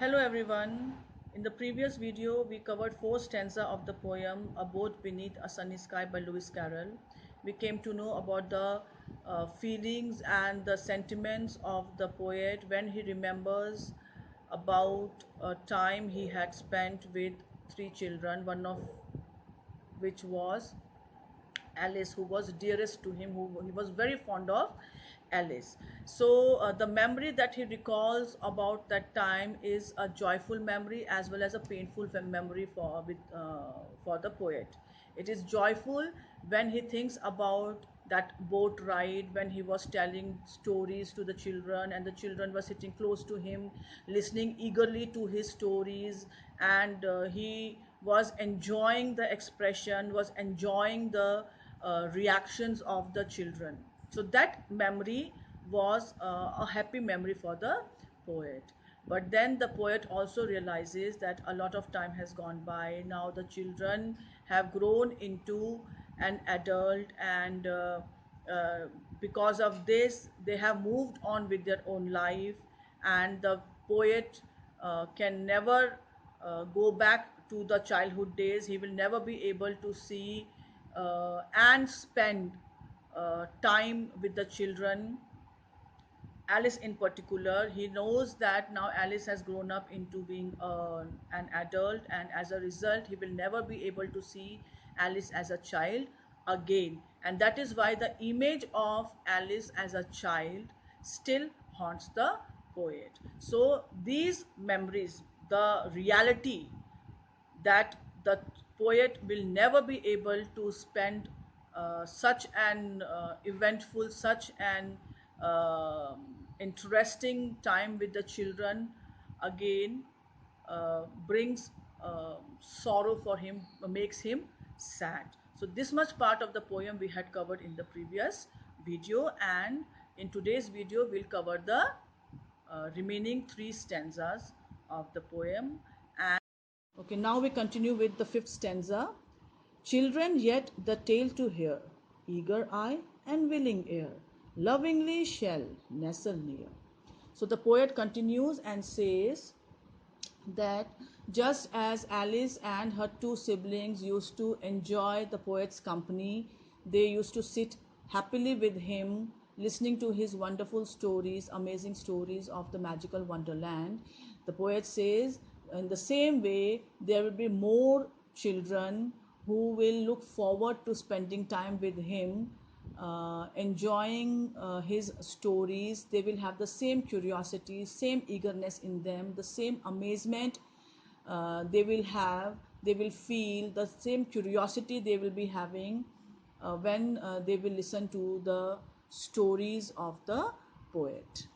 Hello everyone. In the previous video, we covered four stanza of the poem A Boat Beneath a Sunny Sky by Lewis Carroll. We came to know about the feelings and the sentiments of the poet when he remembers about a time he had spent with three children, one of which was Alice, who was dearest to him, who he was very fond of Alice. So the memory that he recalls about that time is a joyful memory as well as a painful memory for the poet. It is joyful when he thinks about that boat ride, when he was telling stories to the children and the children were sitting close to him listening eagerly to his stories, and he was enjoying the expression, was enjoying the reactions of the children. So that memory was a happy memory for the poet. But then the poet also realizes that a lot of time has gone by. Now the children have grown into an adult, and because of this, they have moved on with their own life, and the poet can never go back to the childhood days. He will never be able to see and spend time with the children. Alice in particular, he knows that now Alice has grown up into being an adult, and as a result, he will never be able to see Alice as a child again. And that is why the image of Alice as a child still haunts the poet. So, these memories, the reality that the poet will never be able to spend such an eventful, such an interesting time with the children again, brings sorrow for him, makes him sad. So this much part of the poem we had covered in the previous video, and in today's video we'll cover the remaining three stanzas of the poem. And okay, now we continue with the fifth stanza. Children yet the tale to hear, eager eye and willing ear, lovingly shall nestle near. So the poet continues and says that just as Alice and her two siblings used to enjoy the poet's company, they used to sit happily with him, listening to his wonderful stories, amazing stories of the magical wonderland. The poet says, in the same way, there will be more children who will look forward to spending time with him, enjoying his stories. They will have the same curiosity, same eagerness in them, the same amazement they will have. They will feel the same curiosity they will be having when they will listen to the stories of the poet.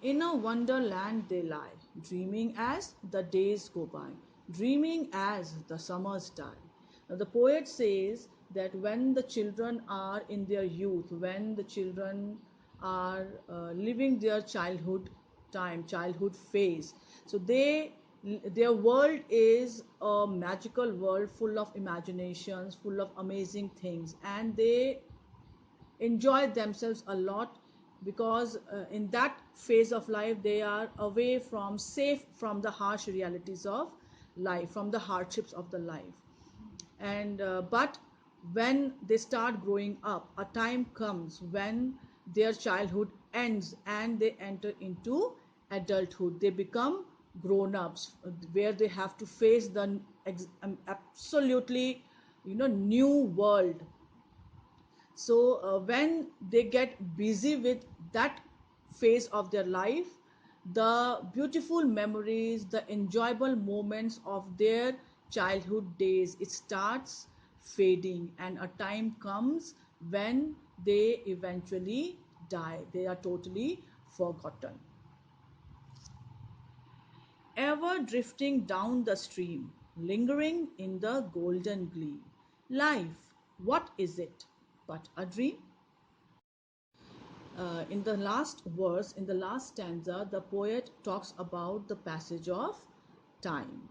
In a wonderland they lie, dreaming as the days go by, dreaming as the summers die. Now, the poet says that when the children are in their youth, when the children are living their childhood time, childhood phase, so their world is a magical world full of imaginations, full of amazing things, and they enjoy themselves a lot because in that phase of life they are away from, safe from the harsh realities of life, from the hardships of the life. And but when they start growing up, a time comes when their childhood ends and they enter into adulthood. They become grown-ups, where they have to face the absolutely new world. So when they get busy with that phase of their life, the beautiful memories, the enjoyable moments of their childhood days, it starts fading, and a time comes when they eventually die. They are totally forgotten. Ever drifting down the stream, lingering in the golden gleam. Life, what is it but a dream? In the last verse, in the last stanza, the poet talks about the passage of time.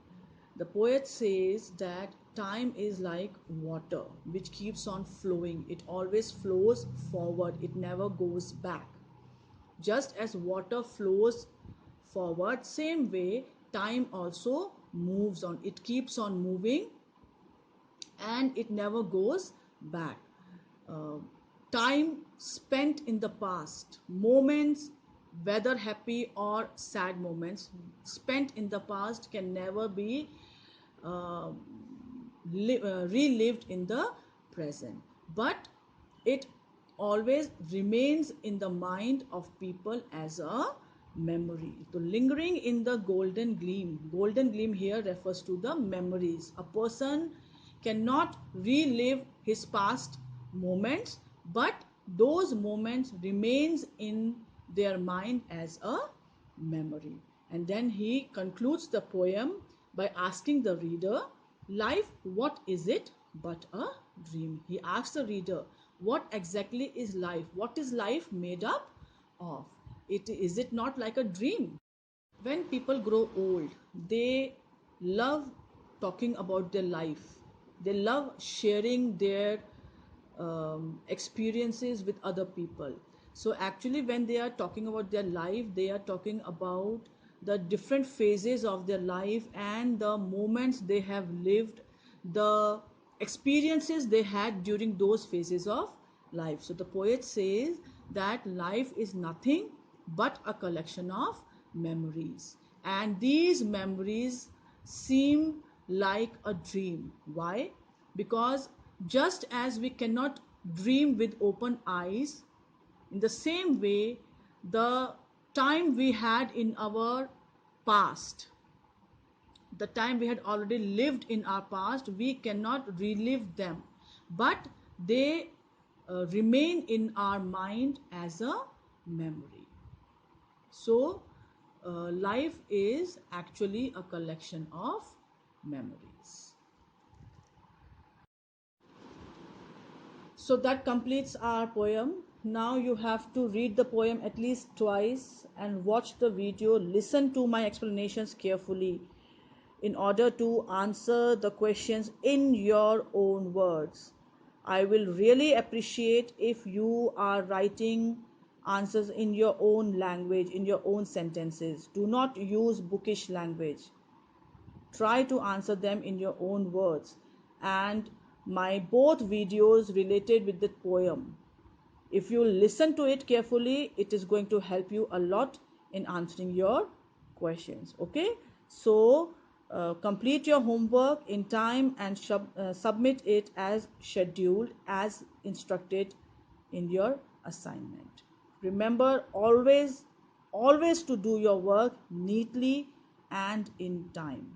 The poet says that time is like water which keeps on flowing. It always flows forward, it never goes back. Just as water flows forward, same way time also moves on. It keeps on moving and it never goes back. Uh, Time spent in the past, moments, whether happy or sad moments, spent in the past can never be uh, relived in the present, but it always remains in the mind of people as a memory. So lingering in the golden gleam here refers to the memories. A person cannot relive his past moments, but those moments remains in their mind as a memory. And then he concludes the poem by asking the reader, life, what is it but a dream? He asks the reader, what exactly is life? What is life made up of? Is it not like a dream? When people grow old, they love talking about their life. They love sharing their experiences with other people. So actually, when they are talking about their life, they are talking about the different phases of their life and the moments they have lived, the experiences they had during those phases of life. So the poet says that life is nothing but a collection of memories, and these memories seem like a dream. Why? Because just as we cannot dream with open eyes, in the same way, the time we had in our past, the time we had already lived in our past, we cannot relive them, but they remain in our mind as a memory. So, life is actually a collection of memories. So that completes our poem. Now you have to read the poem at least twice and watch the video, listen to my explanations carefully in order to answer the questions in your own words. I will really appreciate if you are writing answers in your own language, in your own sentences. Do not use bookish language. Try to answer them in your own words. And my both videos related with the poem, if you listen to it carefully, it is going to help you a lot in answering your questions. Okay, so complete your homework in time and submit it as scheduled, as instructed in your assignment. Remember, always to do your work neatly and in time.